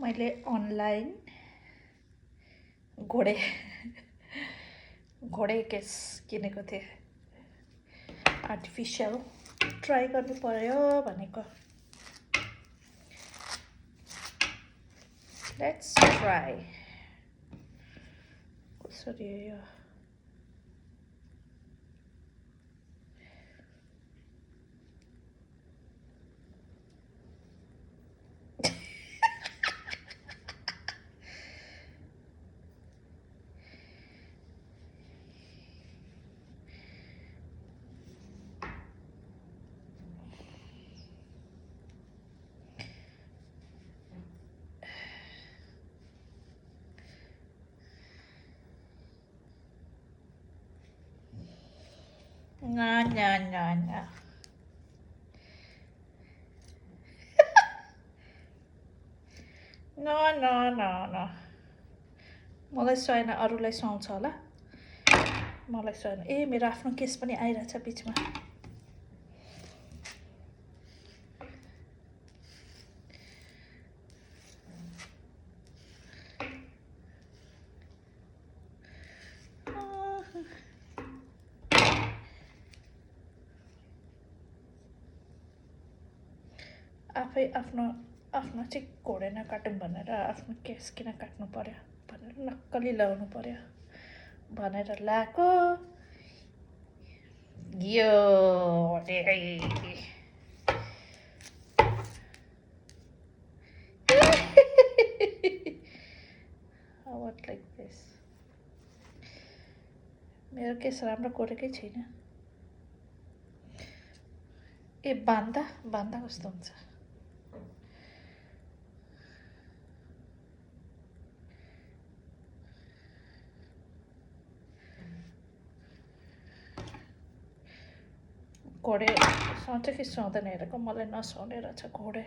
मैले अनलाइन घोडे केस किनेको थिएँ। आर्टिफिसियल ट्राई गर्नु पर्यो भनेको। Let's try. कसरी यो ना न मलाई सुहाएन, अरूलाई सुहाउँछ होला, मलाई सुहाएन। ए मेरो आफ्नो केस पनि आइरहेछ बिचमा। आफै आफ्नो चाहिँ घोडे नकाटौँ भनेर आफ्नो केस किन काट्नु पर्यो भनेर नक्कली लगाउनु पर्यो भनेर लाएको यो लाइक दिस। मेरो केस राम्रो कोरेकै छैन। ए बान्दा कस्तो हुन्छ? घोडे सुहाउँछ कि सुहाउँदैन हेरेको, मलाई नसुहाउने रहेछ घोडे।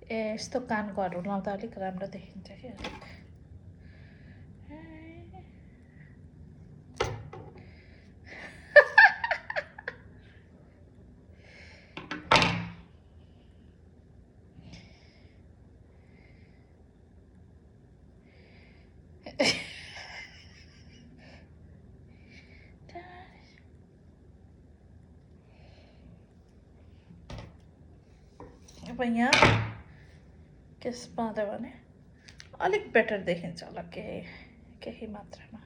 ए यस्तो कानकोहरू लाउँदा अलिक राम्रो देखिन्छ कि अलिक। अब यहाँ केस बाँध्यो भने अलिक बेटर देखिन्छ होला केही मात्रामा।